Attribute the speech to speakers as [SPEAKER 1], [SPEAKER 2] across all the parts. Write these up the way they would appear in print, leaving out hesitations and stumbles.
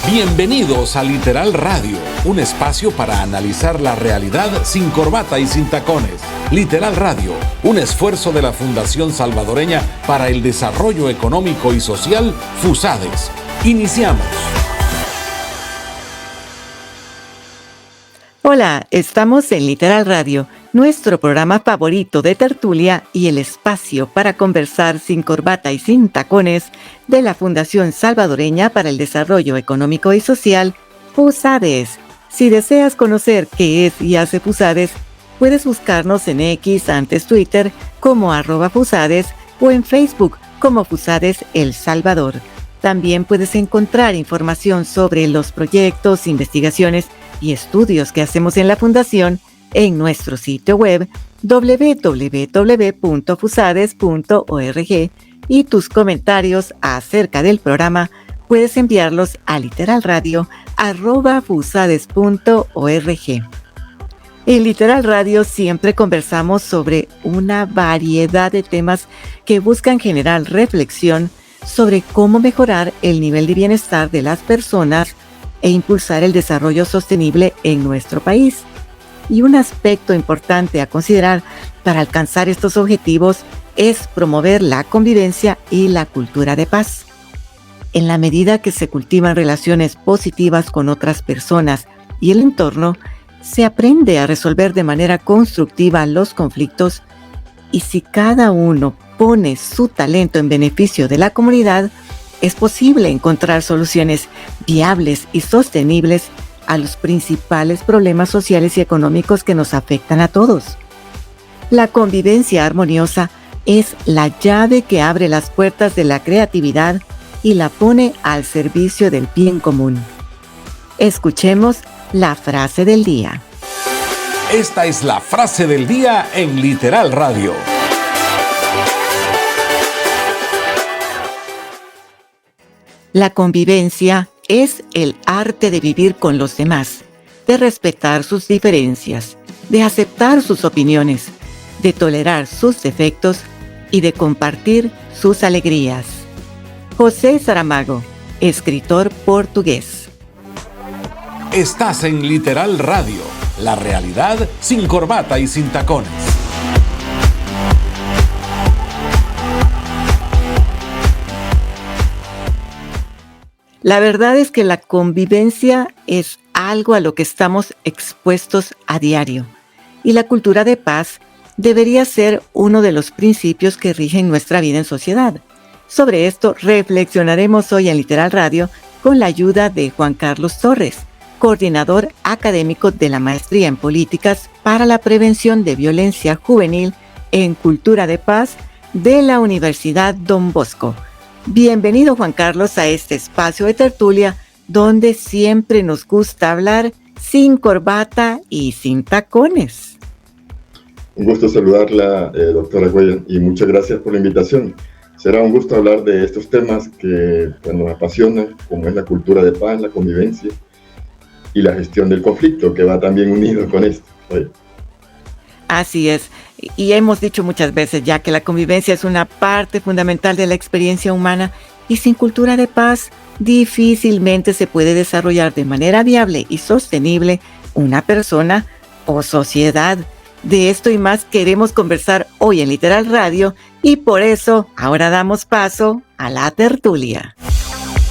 [SPEAKER 1] Bienvenidos a Literal Radio, un espacio para analizar la realidad sin corbata y sin tacones. Literal Radio, un esfuerzo de la Fundación Salvadoreña para el Desarrollo Económico y Social, FUSADES. Iniciamos.
[SPEAKER 2] Hola, estamos en Literal Radio, nuestro programa favorito de tertulia y el espacio para conversar sin corbata y sin tacones de la Fundación Salvadoreña para el Desarrollo Económico y Social, FUSADES. Si deseas conocer qué es y hace FUSADES, puedes buscarnos en X, antes Twitter, como @FUSADES o en Facebook como FUSADES El Salvador. También puedes encontrar información sobre los proyectos, investigaciones y estudios que hacemos en la Fundación en nuestro sitio web www.fusades.org, y tus comentarios acerca del programa puedes enviarlos a literalradio@fusades.org. En Literal Radio siempre conversamos sobre una variedad de temas que buscan generar reflexión sobre cómo mejorar el nivel de bienestar de las personas e impulsar el desarrollo sostenible en nuestro país. Y un aspecto importante a considerar para alcanzar estos objetivos es promover la convivencia y la cultura de paz. En la medida que se cultivan relaciones positivas con otras personas y el entorno, se aprende a resolver de manera constructiva los conflictos, y si cada uno pone su talento en beneficio de la comunidad, es posible encontrar soluciones viables y sostenibles a los principales problemas sociales y económicos que nos afectan a todos. La convivencia armoniosa es la llave que abre las puertas de la creatividad y la pone al servicio del bien común. Escuchemos la frase del día.
[SPEAKER 1] Esta es la frase del día en Literal Radio.
[SPEAKER 2] La convivencia es el arte de vivir con los demás, de respetar sus diferencias, de aceptar sus opiniones, de tolerar sus defectos y de compartir sus alegrías. José Saramago, escritor portugués.
[SPEAKER 1] Estás en Literal Radio, la realidad sin corbata y sin tacones.
[SPEAKER 2] La verdad es que la convivencia es algo a lo que estamos expuestos a diario, y la cultura de paz debería ser uno de los principios que rigen nuestra vida en sociedad. Sobre esto reflexionaremos hoy en Literal Radio con la ayuda de Juan Carlos Torres, coordinador académico de la Maestría en Políticas para la Prevención de Violencia Juvenil en Cultura de Paz de la Universidad Don Bosco. Bienvenido, Juan Carlos, a este espacio de tertulia donde siempre nos gusta hablar sin corbata y sin tacones.
[SPEAKER 3] Un gusto saludarla, doctora Cuellar, y muchas gracias por la invitación. Será un gusto hablar de estos temas que nos apasionan, como es la cultura de paz, la convivencia y la gestión del conflicto, que va también unido con esto.
[SPEAKER 2] Así es, y hemos dicho muchas veces ya que la convivencia es una parte fundamental de la experiencia humana, y sin cultura de paz difícilmente se puede desarrollar de manera viable y sostenible una persona o sociedad. De esto y más queremos conversar hoy en Literal Radio, y por eso ahora damos paso a la tertulia.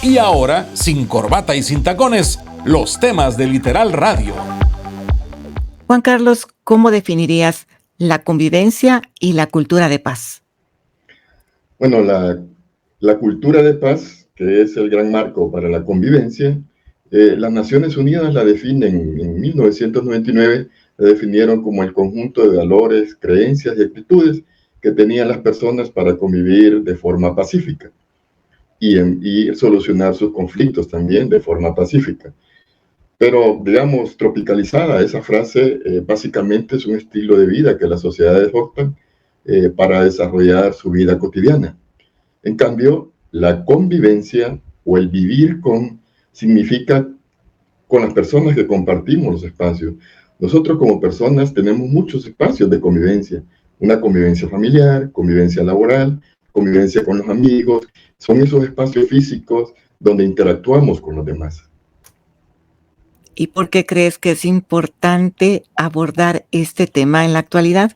[SPEAKER 1] Y ahora, sin corbata y sin tacones, los temas de Literal Radio.
[SPEAKER 2] Juan Carlos, ¿cómo definirías la convivencia y la cultura de paz?
[SPEAKER 3] Bueno, la cultura de paz, que es el gran marco para la convivencia, las Naciones Unidas la definen en 1999, la definieron como el conjunto de valores, creencias y actitudes que tenían las personas para convivir de forma pacífica y solucionar sus conflictos también de forma pacífica. Pero, digamos, tropicalizada, esa frase básicamente es un estilo de vida que las sociedades optan para desarrollar su vida cotidiana. En cambio, la convivencia o el vivir con significa con las personas que compartimos los espacios. Nosotros como personas tenemos muchos espacios de convivencia. Una convivencia familiar, convivencia laboral, convivencia con los amigos. Son esos espacios físicos donde interactuamos con los demás.
[SPEAKER 2] ¿Y por qué crees que es importante abordar este tema en la actualidad?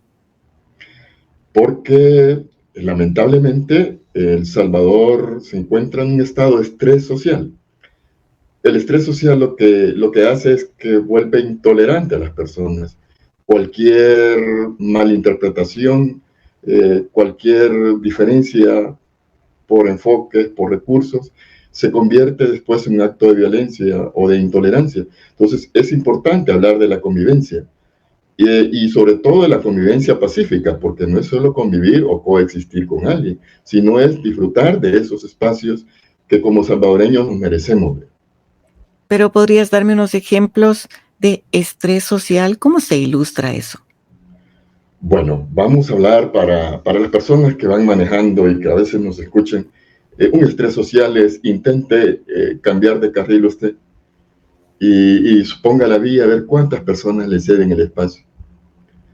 [SPEAKER 3] Porque lamentablemente El Salvador se encuentra en un estado de estrés social. El estrés social lo que hace es que vuelve intolerante a las personas. Cualquier malinterpretación, cualquier diferencia por enfoques, por recursos, se convierte después en un acto de violencia o de intolerancia. Entonces es importante hablar de la convivencia y sobre todo de la convivencia pacífica, porque no es solo convivir o coexistir con alguien, sino es disfrutar de esos espacios que como salvadoreños nos merecemos.
[SPEAKER 2] Pero ¿podrías darme unos ejemplos de estrés social? ¿Cómo se ilustra eso?
[SPEAKER 3] Bueno, vamos a hablar para las personas que van manejando y que a veces nos escuchen. Un estrés social es intente cambiar de carril usted y ponga la vía a ver cuántas personas le ceden el espacio.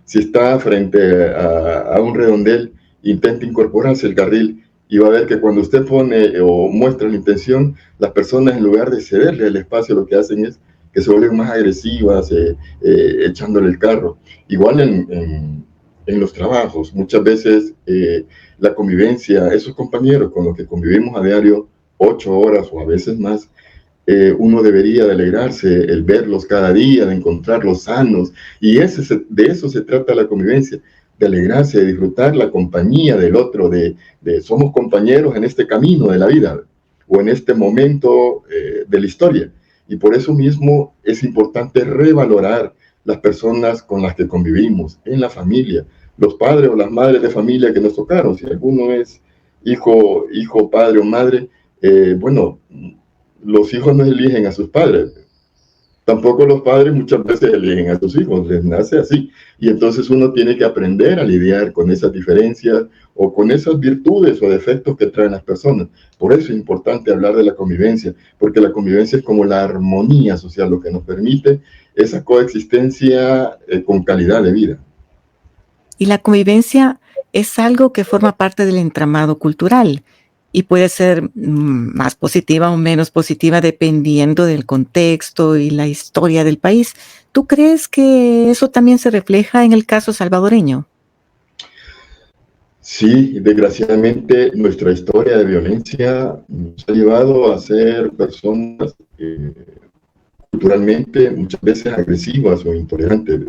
[SPEAKER 3] Si está frente a un redondel, intente incorporarse al carril y va a ver que cuando usted pone o muestra la intención, las personas en lugar de cederle el espacio, lo que hacen es que se vuelven más agresivas, echándole el carro. Igual en los trabajos, muchas veces la convivencia, esos compañeros con los que convivimos a diario 8 horas o a veces más, uno debería de alegrarse, el verlos cada día, de encontrarlos sanos, y de eso se trata la convivencia, de alegrarse, de disfrutar la compañía del otro, de somos compañeros en este camino de la vida, o en este momento de la historia, y por eso mismo es importante revalorar las personas con las que convivimos, en la familia, los padres o las madres de familia que nos tocaron, si alguno es hijo, padre o madre, bueno, los hijos no eligen a sus padres, tampoco los padres muchas veces eligen a sus hijos, les nace así, y entonces uno tiene que aprender a lidiar con esas diferencias o con esas virtudes o defectos que traen las personas. Por eso es importante hablar de la convivencia, porque la convivencia es como la armonía social, lo que nos permite esa coexistencia con calidad de vida.
[SPEAKER 2] Y la convivencia es algo que forma parte del entramado cultural y puede ser más positiva o menos positiva dependiendo del contexto y la historia del país. ¿Tú crees que eso también se refleja en el caso salvadoreño?
[SPEAKER 3] Sí, desgraciadamente nuestra historia de violencia nos ha llevado a ser personas culturalmente muchas veces agresivas o intolerantes.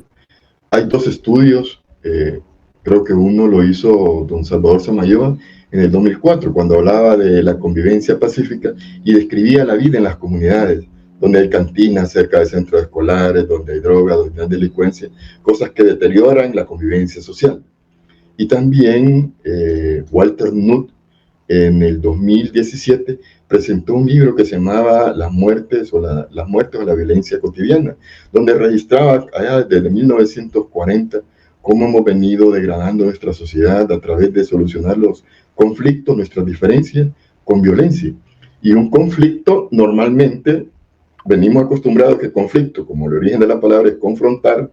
[SPEAKER 3] Hay dos estudios, creo que uno lo hizo don Salvador Samayoa en el 2004, cuando hablaba de la convivencia pacífica y describía la vida en las comunidades, donde hay cantinas cerca de centros escolares, donde hay droga, donde hay delincuencia, cosas que deterioran la convivencia social. Y también Walter Nutt, en el 2017, presentó un libro que se llamaba Las muertes o la violencia cotidiana, donde registraba allá desde 1940 cómo hemos venido degradando nuestra sociedad a través de solucionar los conflictos, nuestras diferencias, con violencia. Y un conflicto, normalmente, venimos acostumbrados a que conflicto, como el origen de la palabra es confrontar,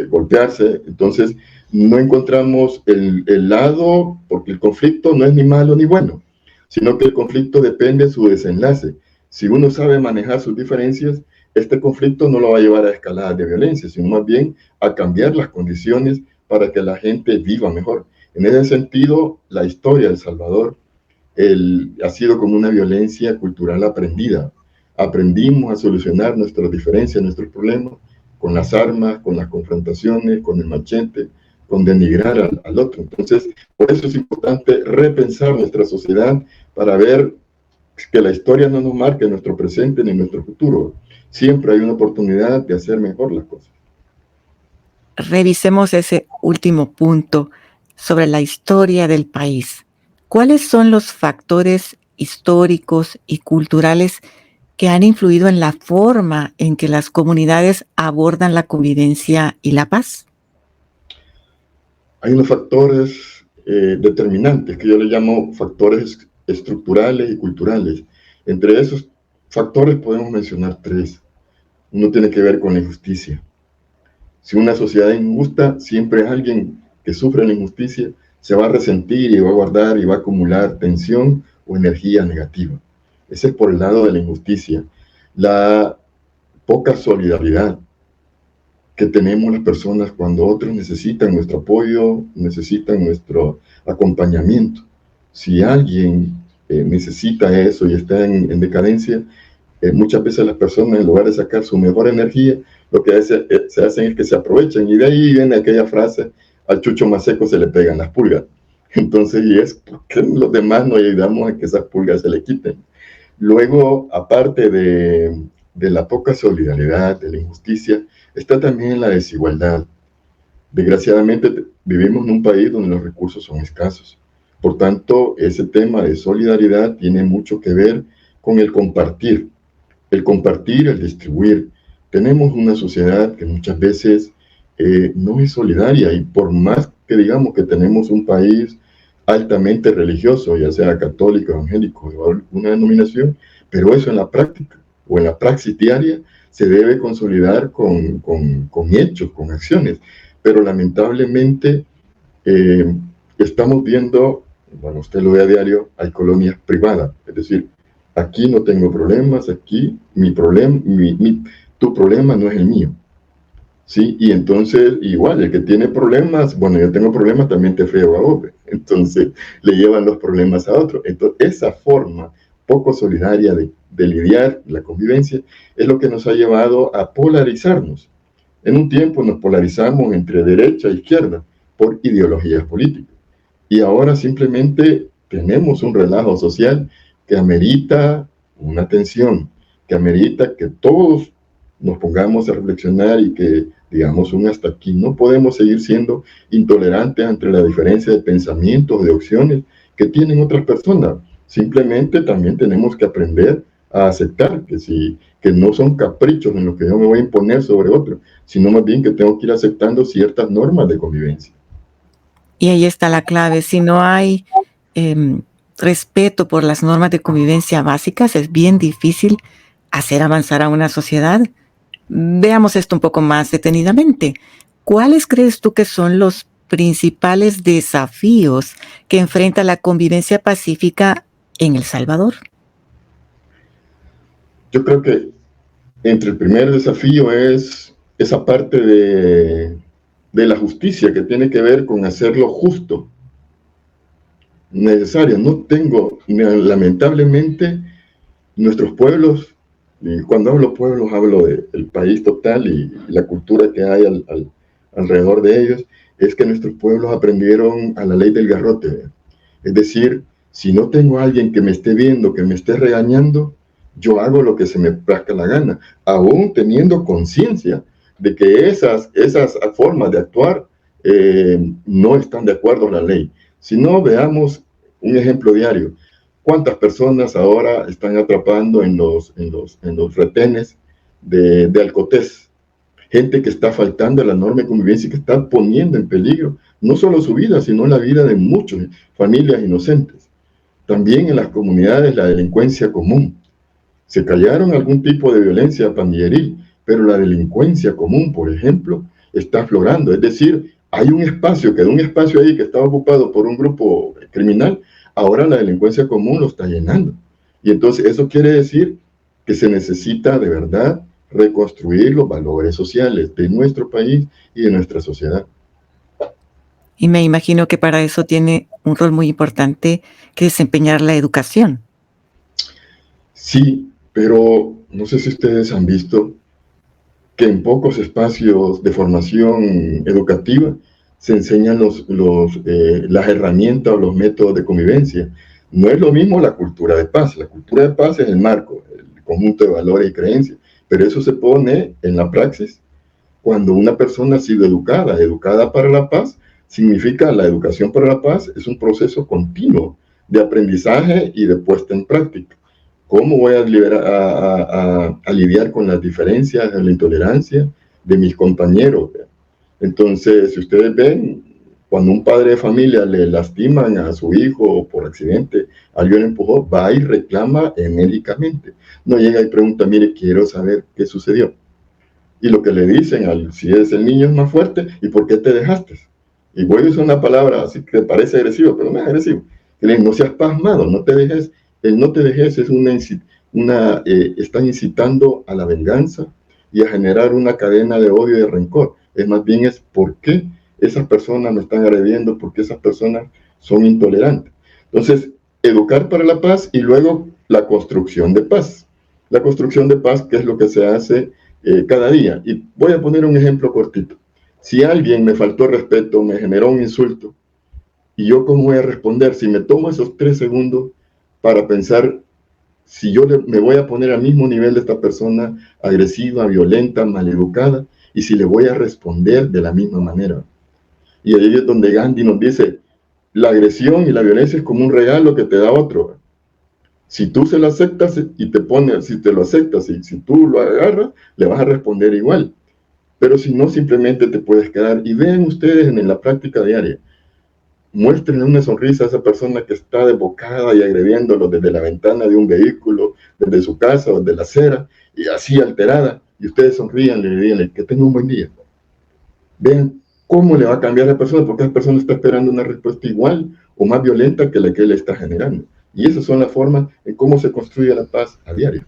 [SPEAKER 3] golpearse, entonces no encontramos el lado, porque el conflicto no es ni malo ni bueno, sino que el conflicto depende de su desenlace. Si uno sabe manejar sus diferencias, este conflicto no lo va a llevar a escaladas de violencia, sino más bien a cambiar las condiciones para que la gente viva mejor. En ese sentido, la historia de El Salvador ha sido como una violencia cultural aprendida. Aprendimos a solucionar nuestras diferencias, nuestros problemas, con las armas, con las confrontaciones, con el machete, con denigrar al otro. Entonces, por eso es importante repensar nuestra sociedad para ver que la historia no nos marque nuestro presente ni nuestro futuro. Siempre hay una oportunidad de hacer mejor las cosas.
[SPEAKER 2] Revisemos ese último punto sobre la historia del país. ¿Cuáles son los factores históricos y culturales que han influido en la forma en que las comunidades abordan la convivencia y la paz?
[SPEAKER 3] Hay unos factores determinantes que yo le llamo factores estructurales y culturales. Entre esos factores podemos mencionar tres. Uno tiene que ver con la injusticia. Si una sociedad es injusta, siempre alguien que sufre la injusticia se va a resentir y va a guardar y va a acumular tensión o energía negativa. Ese es por el lado de la injusticia. poca solidaridad que tenemos las personas cuando otros necesitan nuestro apoyo, necesitan nuestro acompañamiento. Si alguien necesita eso y está en decadencia, muchas veces las personas, en lugar de sacar su mejor energía, lo que se hacen es que se aprovechan, y de ahí viene aquella frase: al chucho más seco se le pegan las pulgas. Entonces, y es porque los demás no ayudamos a que esas pulgas se le quiten. Luego, aparte de la poca solidaridad, de la injusticia, está también la desigualdad. Desgraciadamente vivimos en un país donde los recursos son escasos. Por tanto, ese tema de solidaridad tiene mucho que ver con el compartir, el distribuir. Tenemos una sociedad que muchas veces no es solidaria, y por más que digamos que tenemos un país altamente religioso, ya sea católico, evangélico o alguna denominación, pero eso en la práctica o en la praxis diaria se debe consolidar con hechos, con acciones. Pero lamentablemente estamos viendo, bueno, usted lo ve a diario, hay colonias privadas, es decir, aquí no tengo problemas, aquí tu problema no es el mío. ¿Sí? Y entonces, igual, el que tiene problemas, bueno, yo tengo problemas, también te friego a vos. Entonces, le llevan los problemas a otro. Entonces, esa forma poco solidaria de lidiar la convivencia es lo que nos ha llevado a polarizarnos. En un tiempo nos polarizamos entre derecha e izquierda por ideologías políticas. Y ahora simplemente tenemos un relajo social que amerita una atención, que amerita que todos nos pongamos a reflexionar y que digamos un hasta aquí. No podemos seguir siendo intolerantes ante la diferencia de pensamientos, de opciones que tienen otras personas. Simplemente también tenemos que aprender a aceptar que no son caprichos en lo que yo me voy a imponer sobre otro, sino más bien que tengo que ir aceptando ciertas normas de convivencia.
[SPEAKER 2] Y ahí está la clave. Si no hay respeto por las normas de convivencia básicas, es bien difícil hacer avanzar a una sociedad. Veamos esto un poco más detenidamente. ¿Cuáles crees tú que son los principales desafíos que enfrenta la convivencia pacífica en El Salvador?
[SPEAKER 3] Yo creo que entre el primer desafío es esa parte de la justicia que tiene que ver con hacerlo justo, necesario. Lamentablemente, nuestros pueblos, y cuando hablo pueblos hablo del país total y la cultura que hay alrededor de ellos, es que nuestros pueblos aprendieron a la ley del garrote. Es decir, si no tengo a alguien que me esté viendo, que me esté regañando, yo hago lo que se me plazca la gana, aún teniendo conciencia de que esas formas de actuar no están de acuerdo a la ley. Si no, veamos un ejemplo diario. ¿Cuántas personas ahora están atrapando en los retenes de Alcotés? Gente que está faltando a la norma de convivencia y que está poniendo en peligro no solo su vida, sino la vida de muchas familias inocentes. También en las comunidades la delincuencia común. Se callaron algún tipo de violencia pandilleril, pero la delincuencia común, por ejemplo, está aflorando. Es decir, hay un espacio ahí que estaba ocupado por un grupo criminal, ahora la delincuencia común lo está llenando. Y entonces eso quiere decir que se necesita de verdad reconstruir los valores sociales de nuestro país y de nuestra sociedad.
[SPEAKER 2] Y me imagino que para eso tiene un rol muy importante que desempeñar la educación.
[SPEAKER 3] Sí, pero no sé si ustedes han visto que en pocos espacios de formación educativa se enseñan las herramientas o los métodos de convivencia. No es lo mismo la cultura de paz. La cultura de paz es el marco, el conjunto de valores y creencias, pero eso se pone en la praxis cuando una persona ha sido educada para la paz. Significa la educación para la paz es un proceso continuo de aprendizaje y de puesta en práctica. ¿Cómo voy a lidiar con las diferencias, la intolerancia de mis compañeros? Entonces, si ustedes ven, cuando un padre de familia le lastiman a su hijo por accidente, alguien lo empujó, va y reclama enérgicamente. No llega y pregunta, mire, quiero saber qué sucedió. Y lo que le dicen, si es el niño es más fuerte, ¿y por qué te dejaste? Y voy a usar una palabra así que parece agresivo, pero no es agresivo. Que le dice, no seas pasmado, no te dejes. El no te dejes es están incitando a la venganza, y a generar una cadena de odio y de rencor. Es más bien es por qué esas personas me están agrediendo, por qué esas personas son intolerantes. Entonces, educar para la paz y luego la construcción de paz. La construcción de paz, que es lo que se hace cada día. Y voy a poner un ejemplo cortito. Si alguien me faltó respeto, me generó un insulto, ¿y yo cómo voy a responder? Si me tomo esos 3 segundos para pensar si yo me voy a poner al mismo nivel de esta persona agresiva, violenta, maleducada, y si le voy a responder de la misma manera. Y ahí es donde Gandhi nos dice, la agresión y la violencia es como un regalo que te da otro. Si tú se lo aceptas y te pones, si te lo aceptas y si tú lo agarras, le vas a responder igual. Pero si no, simplemente te puedes quedar. Y vean ustedes en la práctica diaria, muéstrenle una sonrisa a esa persona que está desbocada y agrediéndolo desde la ventana de un vehículo, desde su casa o desde la acera, y así alterada, y ustedes sonrían, le digan que tenga un buen día. Vean cómo le va a cambiar a la persona, porque esa persona está esperando una respuesta igual o más violenta que la que él está generando. Y esas son las formas en cómo se construye la paz a diario.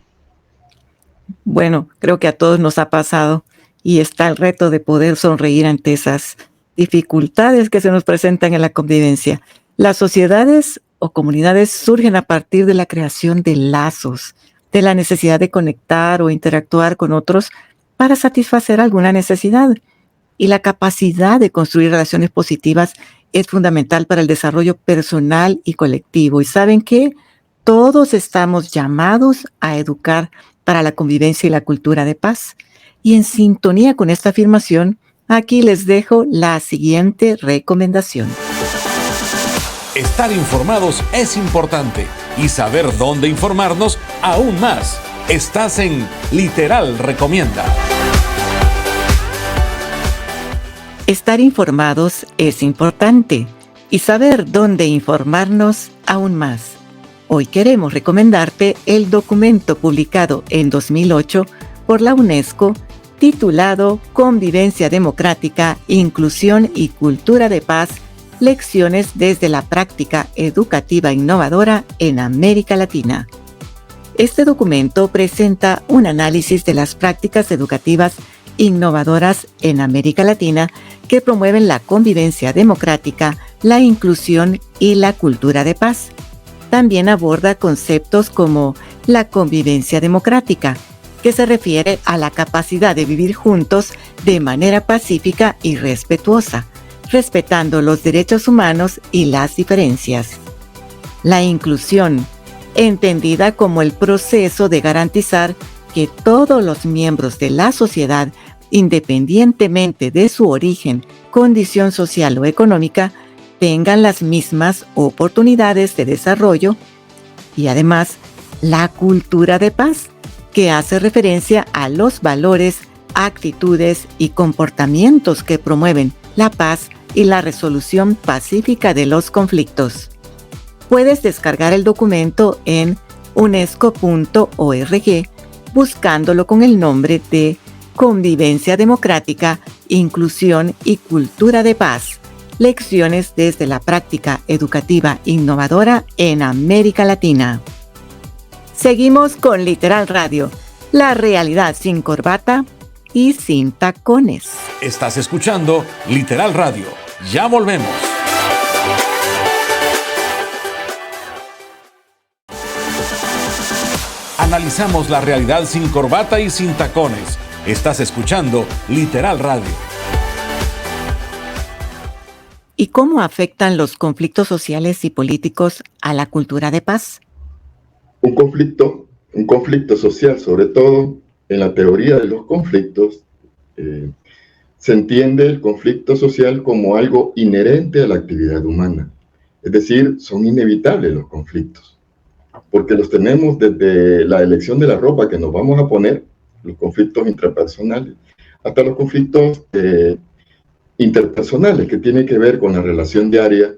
[SPEAKER 2] Bueno, creo que a todos nos ha pasado y está el reto de poder sonreír ante esas dificultades que se nos presentan en la convivencia. Las sociedades o comunidades surgen a partir de la creación de lazos, de la necesidad de conectar o interactuar con otros para satisfacer alguna necesidad. Y la capacidad de construir relaciones positivas es fundamental para el desarrollo personal y colectivo. Y saben que todos estamos llamados a educar para la convivencia y la cultura de paz. Y en sintonía con esta afirmación, aquí les dejo la siguiente recomendación.
[SPEAKER 1] Estar informados es importante y saber dónde informarnos aún más. Estás en Literal Recomienda.
[SPEAKER 2] Estar informados es importante y saber dónde informarnos aún más. Hoy queremos recomendarte el documento publicado en 2008 por la UNESCO titulado Convivencia Democrática, Inclusión y Cultura de Paz, Lecciones desde la Práctica Educativa Innovadora en América Latina. Este documento presenta un análisis de las prácticas educativas innovadoras en América Latina que promueven la convivencia democrática, la inclusión y la cultura de paz. También aborda conceptos como la convivencia democrática, que se refiere a la capacidad de vivir juntos de manera pacífica y respetuosa, respetando los derechos humanos y las diferencias. La inclusión, entendida como el proceso de garantizar que todos los miembros de la sociedad, independientemente de su origen, condición social o económica, tengan las mismas oportunidades de desarrollo. Y además, la cultura de paz, que hace referencia a los valores, actitudes y comportamientos que promueven la paz y la resolución pacífica de los conflictos. Puedes descargar el documento en unesco.org buscándolo con el nombre de Convivencia Democrática, Inclusión y Cultura de Paz, Lecciones desde la Práctica Educativa Innovadora en América Latina. Seguimos con Literal Radio, la realidad sin corbata y sin tacones.
[SPEAKER 1] Estás escuchando Literal Radio. Ya volvemos. Analizamos la realidad sin corbata y sin tacones. Estás escuchando Literal Radio.
[SPEAKER 2] ¿Y cómo afectan los conflictos sociales y políticos a la cultura de paz?
[SPEAKER 3] Un conflicto social, sobre todo en la teoría de los conflictos, se entiende el conflicto social como algo inherente a la actividad humana. Es decir, son inevitables los conflictos, porque los tenemos desde la elección de la ropa que nos vamos a poner, los conflictos intrapersonales, hasta los conflictos interpersonales que tienen que ver con la relación diaria.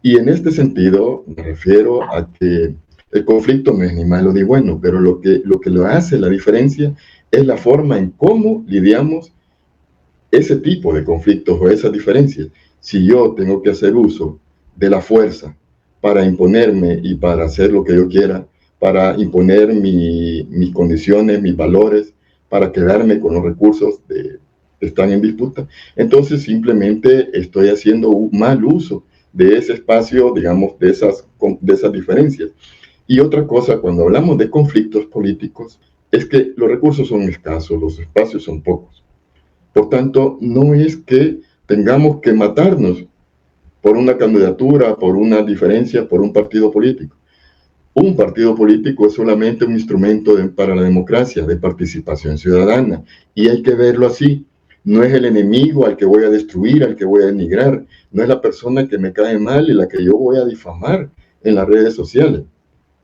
[SPEAKER 3] Y en este sentido me refiero a que el conflicto no es ni malo ni bueno, pero lo que lo hace la diferencia es la forma en cómo lidiamos ese tipo de conflictos o esas diferencias. Si yo tengo que hacer uso de la fuerza para imponerme y para hacer lo que yo quiera, para imponer mis condiciones, mis valores, para quedarme con los recursos que están en disputa. Entonces simplemente estoy haciendo un mal uso de ese espacio, digamos, de esas diferencias. Y otra cosa, cuando hablamos de conflictos políticos, es que los recursos son escasos, los espacios son pocos. Por tanto, no es que tengamos que matarnos por una candidatura, por una diferencia, por un partido político. Un partido político es solamente un instrumento para la democracia, de participación ciudadana, y hay que verlo así. No es el enemigo al que voy a destruir, al que voy a denigrar, no es la persona que me cae mal y la que yo voy a difamar en las redes sociales.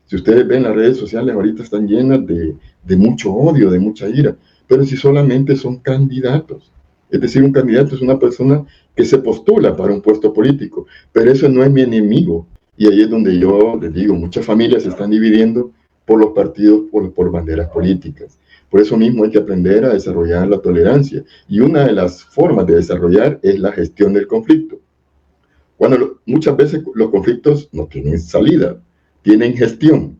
[SPEAKER 3] Si ustedes ven, las redes sociales ahorita están llenas de mucho odio, de mucha ira, pero si solamente son candidatos. Es decir, un candidato es una persona que se postula para un puesto político, pero eso no es mi enemigo. Y ahí es donde yo les digo, muchas familias se están dividiendo por los partidos, por banderas políticas. Por eso mismo hay que aprender a desarrollar la tolerancia. Y una de las formas de desarrollar es la gestión del conflicto. Muchas veces los conflictos no tienen salida, tienen gestión.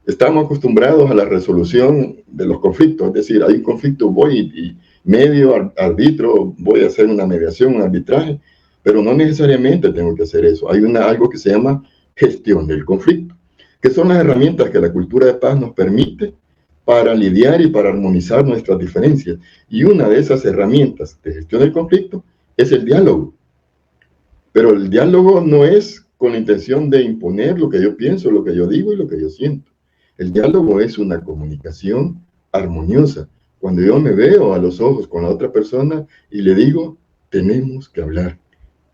[SPEAKER 3] Estamos acostumbrados a la resolución de los conflictos, es decir, hay un conflicto, voy y medio, arbitro, voy a hacer una mediación, un arbitraje, pero no necesariamente tengo que hacer eso. Hay algo que se llama gestión del conflicto, que son las herramientas que la cultura de paz nos permite para lidiar y para armonizar nuestras diferencias. Y una de esas herramientas de gestión del conflicto es el diálogo. Pero el diálogo no es con la intención de imponer lo que yo pienso, lo que yo digo y lo que yo siento. El diálogo es una comunicación armoniosa. Cuando yo me veo a los ojos con la otra persona y le digo, tenemos que hablar,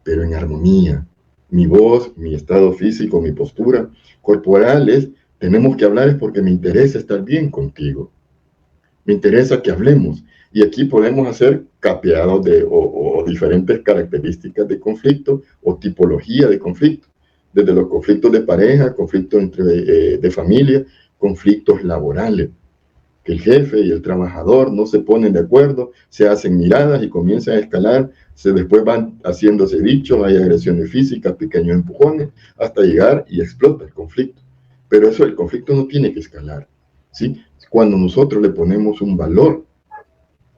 [SPEAKER 3] pero en armonía. Mi voz, mi estado físico, mi postura corporal es, tenemos que hablar es porque me interesa estar bien contigo. Me interesa que hablemos. Y aquí podemos hacer capeados o diferentes características de conflicto o tipología de conflicto. Desde los conflictos de pareja, conflictos de familia, conflictos laborales. Que el jefe y el trabajador no se ponen de acuerdo, se hacen miradas y comienzan a escalar, después van haciéndose dichos, hay agresiones físicas, pequeños empujones, hasta llegar y explota el conflicto. Pero el conflicto no tiene que escalar, ¿sí? Cuando nosotros le ponemos un valor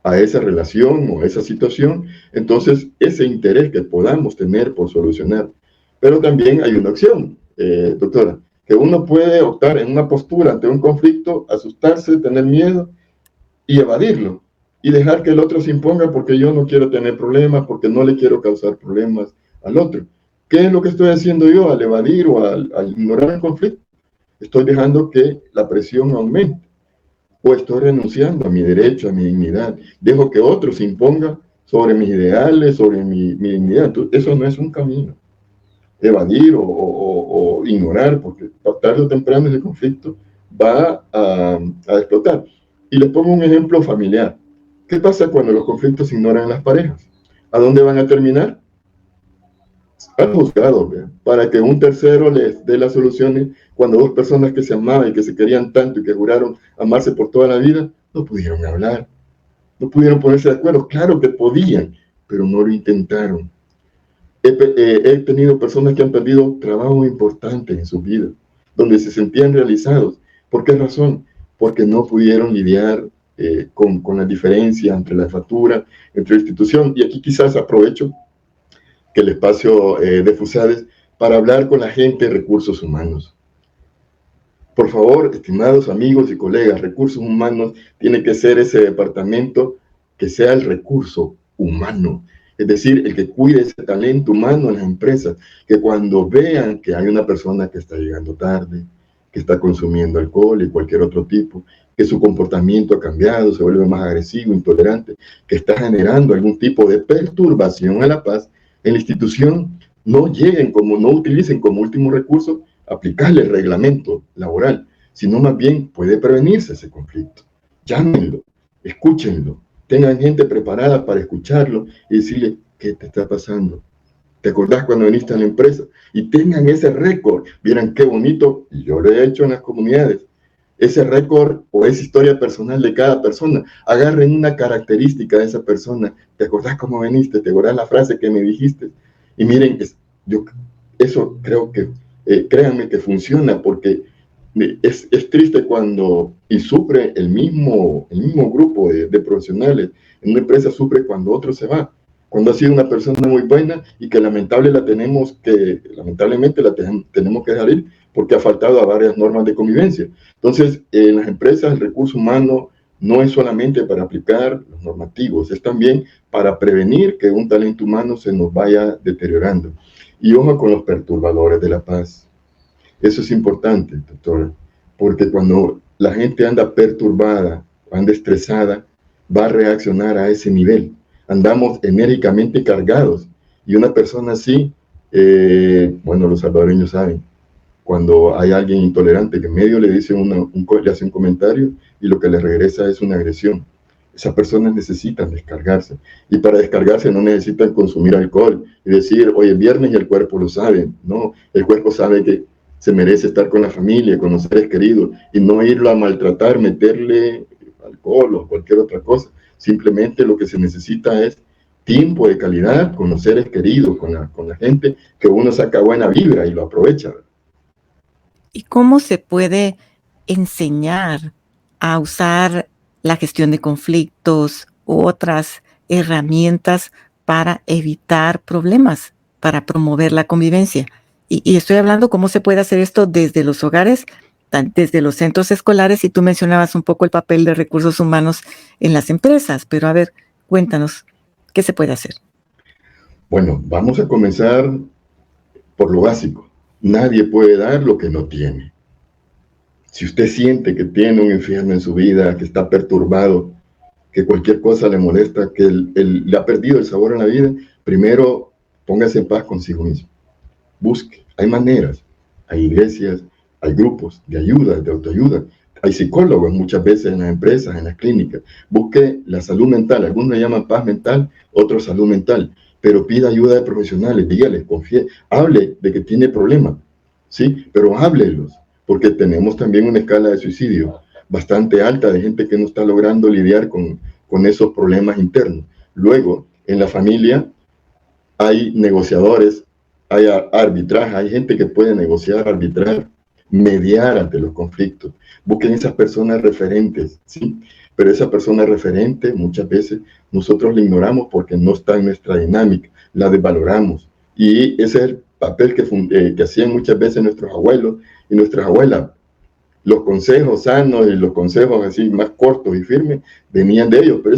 [SPEAKER 3] a esa relación o a esa situación, entonces ese interés que podamos tener por solucionar. Pero también hay una opción, doctora, que uno puede optar en una postura ante un conflicto, asustarse, tener miedo y evadirlo y dejar que el otro se imponga porque yo no quiero tener problemas, porque no le quiero causar problemas al otro. ¿Qué es lo que estoy haciendo yo al evadir o al ignorar el conflicto? Estoy dejando que la presión aumente o estoy renunciando a mi derecho, a mi dignidad. Dejo que otro se imponga sobre mis ideales, sobre mi dignidad. Entonces, eso no es un camino. Evadir o ignorar, porque tarde o temprano ese conflicto va a explotar. Y les pongo un ejemplo familiar. ¿Qué pasa cuando los conflictos se ignoran en las parejas? ¿A dónde van a terminar? Al juzgado, para que un tercero les dé las soluciones cuando dos personas que se amaban y que se querían tanto y que juraron amarse por toda la vida, no pudieron hablar, no pudieron ponerse de acuerdo. Claro que podían, pero no lo intentaron. He tenido personas que han perdido trabajo importante en su vida, donde se sentían realizados. ¿Por qué razón? Porque no pudieron lidiar con la diferencia entre la factura, entre la institución. Y aquí quizás aprovecho que el espacio de FUSADES para hablar con la gente de recursos humanos. Por favor, estimados amigos y colegas, recursos humanos tiene que ser ese departamento que sea el recurso humano. Es decir, el que cuide ese talento humano en las empresas, que cuando vean que hay una persona que está llegando tarde, que está consumiendo alcohol y cualquier otro tipo, que su comportamiento ha cambiado, se vuelve más agresivo, intolerante, que está generando algún tipo de perturbación a la paz, en la institución no utilicen como último recurso aplicarle el reglamento laboral, sino más bien puede prevenirse ese conflicto. Llámenlo, escúchenlo, tengan gente preparada para escucharlo y decirle, ¿qué te está pasando? ¿Te acordás cuando viniste a la empresa? Y tengan ese récord. Vieran qué bonito, y yo lo he hecho en las comunidades, ese récord o esa historia personal de cada persona. Agarren una característica de esa persona. ¿Te acordás cómo viniste? ¿Te acordás la frase que me dijiste? Y miren, eso creo que, créanme que funciona, porque es triste cuando, y sufre el mismo grupo de profesionales en una empresa, sufre cuando otro se va, cuando ha sido una persona muy buena y que lamentablemente tenemos que dejar ir porque ha faltado a varias normas de convivencia. Entonces, en las empresas el recurso humano no es solamente para aplicar los normativos, es también para prevenir que un talento humano se nos vaya deteriorando. Y ojo con los perturbadores de la paz. Eso es importante, doctora, porque cuando la gente anda perturbada, anda estresada, va a reaccionar a ese nivel. Andamos enérgicamente cargados. Y una persona así, bueno, los salvadoreños saben, cuando hay alguien intolerante que en medio le dice le hace un comentario y lo que le regresa es una agresión. Esas personas necesitan descargarse. Y para descargarse no necesitan consumir alcohol y decir, hoy es viernes y el cuerpo lo sabe. No, el cuerpo sabe que se merece estar con la familia, con los seres queridos, y no irlo a maltratar, meterle alcohol o cualquier otra cosa. Simplemente lo que se necesita es tiempo de calidad con los seres queridos, con la gente, que uno saca buena vibra y lo aprovecha.
[SPEAKER 2] ¿Y cómo se puede enseñar a usar la gestión de conflictos u otras herramientas para evitar problemas, para promover la convivencia? Y estoy hablando cómo se puede hacer esto desde los hogares, desde los centros escolares, y tú mencionabas un poco el papel de recursos humanos en las empresas, pero a ver, cuéntanos, ¿qué se puede hacer?
[SPEAKER 3] Bueno, vamos a comenzar por lo básico. Nadie puede dar lo que no tiene. Si usted siente que tiene un infierno en su vida, que está perturbado, que cualquier cosa le molesta, que le ha perdido el sabor en la vida, primero póngase en paz consigo mismo. Busque, hay maneras, hay iglesias, hay grupos de ayuda, de autoayuda, hay psicólogos muchas veces en las empresas, en las clínicas. Busque la salud mental, algunos le llaman paz mental, otros salud mental, pero pida ayuda de profesionales, dígales, confíe, hable de que tiene problemas, ¿sí? Pero háblelos, porque tenemos también una escala de suicidio bastante alta de gente que no está logrando lidiar con esos problemas internos. Luego, en la familia hay negociadores, hay arbitraje, hay gente que puede negociar, arbitrar, mediar ante los conflictos. Busquen esas personas referentes, ¿sí? Pero esa persona referente muchas veces nosotros la ignoramos porque no está en nuestra dinámica, la desvaloramos. Y ese es el papel que hacían muchas veces nuestros abuelos y nuestras abuelas. Los consejos sanos y los consejos así más cortos y firmes venían de ellos, pero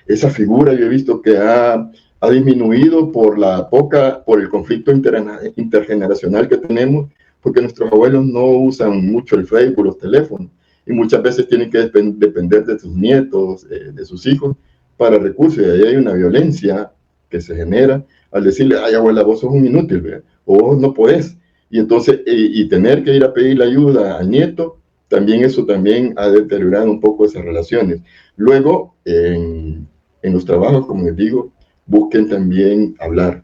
[SPEAKER 3] esa figura yo he visto que ha disminuido por el conflicto intergeneracional que tenemos, porque nuestros abuelos no usan mucho el Facebook, los teléfonos, y muchas veces tienen que depender de sus nietos, de sus hijos, para recursos, y ahí hay una violencia que se genera al decirle, ay abuela, vos sos un inútil, ¿verdad? O vos no podés, y entonces, y tener que ir a pedirle ayuda al nieto, eso también ha deteriorado un poco esas relaciones. Luego, en los trabajos, como les digo, busquen también hablar.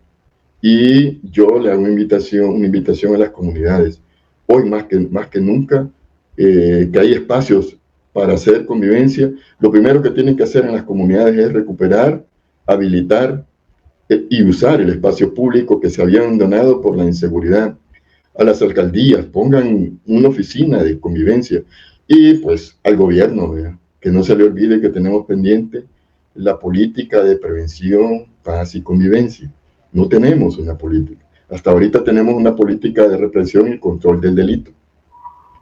[SPEAKER 3] Y yo le hago una invitación a las comunidades. Hoy más que nunca, que hay espacios para hacer convivencia. Lo primero que tienen que hacer en las comunidades es recuperar, habilitar y usar el espacio público que se habían donado por la inseguridad. A las alcaldías, pongan una oficina de convivencia. Y pues al gobierno, ¿verdad? Que no se le olvide que tenemos pendiente la política de prevención, paz y convivencia. No tenemos una política. Hasta ahorita tenemos una política de represión y control del delito,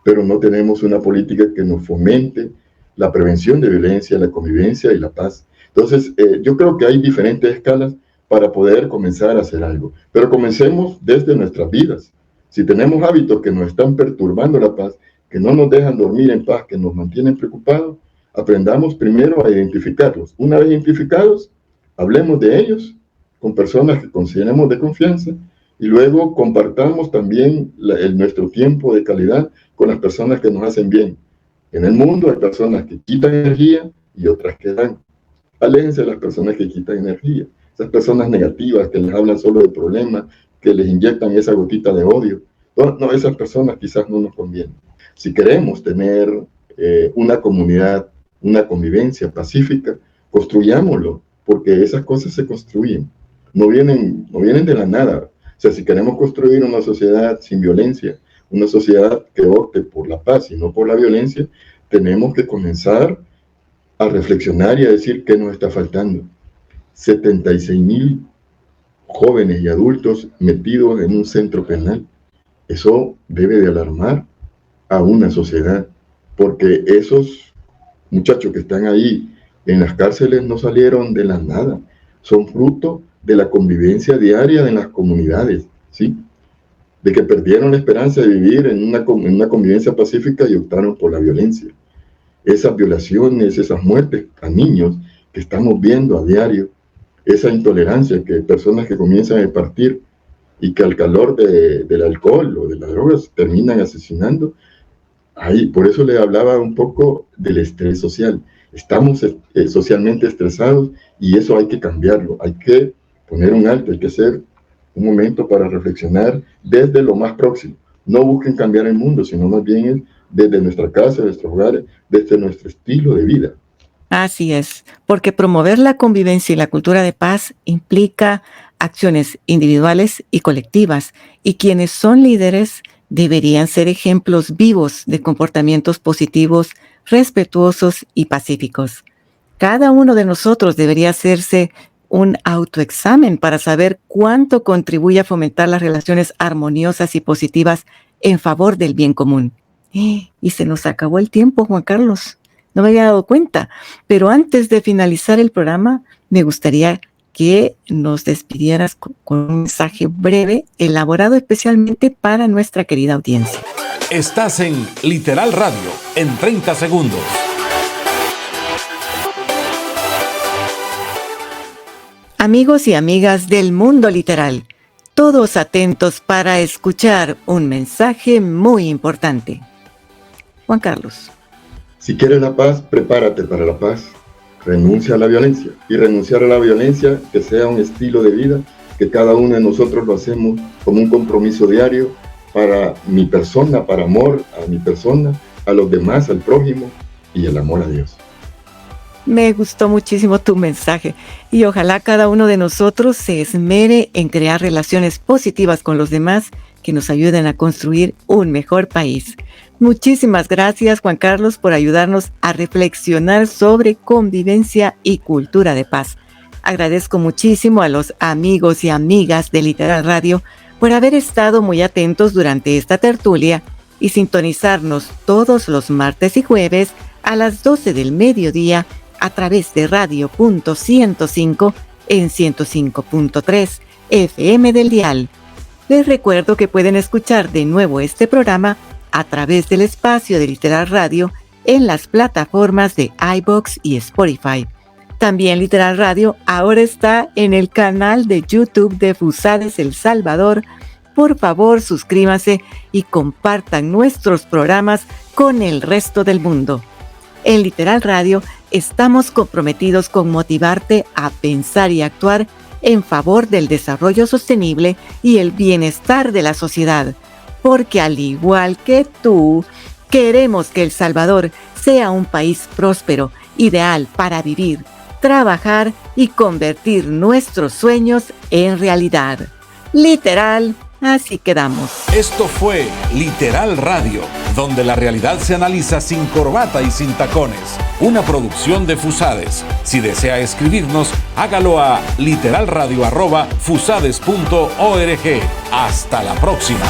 [SPEAKER 3] pero no tenemos una política que nos fomente la prevención de violencia, la convivencia y la paz. Entonces, yo creo que hay diferentes escalas para poder comenzar a hacer algo, pero comencemos desde nuestras vidas. Si tenemos hábitos que nos están perturbando la paz, que no nos dejan dormir en paz, que nos mantienen preocupados, aprendamos primero a identificarlos. Una vez identificados, hablemos de ellos con personas que consideremos de confianza y luego compartamos también nuestro tiempo de calidad con las personas que nos hacen bien. En el mundo hay personas que quitan energía y otras que dan. Aléjense de las personas que quitan energía. Esas personas negativas que les hablan solo de problemas, que les inyectan esa gotita de odio. No, esas personas quizás no nos convienen. Si queremos tener una comunidad, una convivencia pacífica, construyámoslo, porque esas cosas se construyen. No vienen de la nada. O sea, si queremos construir una sociedad sin violencia, una sociedad que opte por la paz y no por la violencia, tenemos que comenzar a reflexionar y a decir qué nos está faltando. 76,000 jóvenes y adultos metidos en un centro penal. Eso debe de alarmar a una sociedad, porque esos muchachos que están ahí en las cárceles no salieron de la nada, son fruto de la convivencia diaria en las comunidades, ¿sí? De que perdieron la esperanza de vivir en una convivencia pacífica y optaron por la violencia. Esas violaciones, esas muertes a niños que estamos viendo a diario, esa intolerancia que personas que comienzan a partir y que al calor del alcohol o de las drogas terminan asesinando. Ahí, por eso le hablaba un poco del estrés social. Estamos socialmente estresados y eso hay que cambiarlo. Hay que poner un alto, hay que hacer un momento para reflexionar desde lo más próximo. No busquen cambiar el mundo, sino más bien es desde nuestra casa, nuestros hogares, desde nuestro estilo de vida.
[SPEAKER 2] Así es, porque promover la convivencia y la cultura de paz implica acciones individuales y colectivas, y quienes son líderes deberían ser ejemplos vivos de comportamientos positivos, respetuosos y pacíficos. Cada uno de nosotros debería hacerse un autoexamen para saber cuánto contribuye a fomentar las relaciones armoniosas y positivas en favor del bien común. Y se nos acabó el tiempo, Juan Carlos. No me había dado cuenta, pero antes de finalizar el programa, me gustaría que nos despidieras con un mensaje breve, elaborado especialmente para nuestra querida audiencia.
[SPEAKER 1] Estás en Literal Radio, en 30 segundos.
[SPEAKER 2] Amigos y amigas del mundo literal, todos atentos para escuchar un mensaje muy importante. Juan Carlos.
[SPEAKER 3] Si quieres la paz, prepárate para la paz. Renuncia a la violencia. Y renunciar a la violencia, que sea un estilo de vida, que cada uno de nosotros lo hacemos como un compromiso diario para mi persona, para amor a mi persona, a los demás, al prójimo y el amor a Dios.
[SPEAKER 2] Me gustó muchísimo tu mensaje y ojalá cada uno de nosotros se esmere en crear relaciones positivas con los demás que nos ayuden a construir un mejor país. Muchísimas gracias, Juan Carlos, por ayudarnos a reflexionar sobre convivencia y cultura de paz. Agradezco muchísimo a los amigos y amigas de Literal Radio por haber estado muy atentos durante esta tertulia y sintonizarnos todos los martes y jueves a las 12 del mediodía a través de Radio.105 en 105.3 FM del dial. Les recuerdo que pueden escuchar de nuevo este programa a través del espacio de Literal Radio en las plataformas de iVoox y Spotify. También Literal Radio ahora está en el canal de YouTube de Fusades El Salvador. Por favor, suscríbanse y compartan nuestros programas con el resto del mundo. En Literal Radio estamos comprometidos con motivarte a pensar y actuar en favor del desarrollo sostenible y el bienestar de la sociedad, porque al igual que tú, queremos que El Salvador sea un país próspero, ideal para vivir, trabajar y convertir nuestros sueños en realidad. Literal, así quedamos.
[SPEAKER 1] Esto fue Literal Radio, donde la realidad se analiza sin corbata y sin tacones. Una producción de Fusades. Si desea escribirnos, hágalo a literalradio@fusades.org. Hasta la próxima.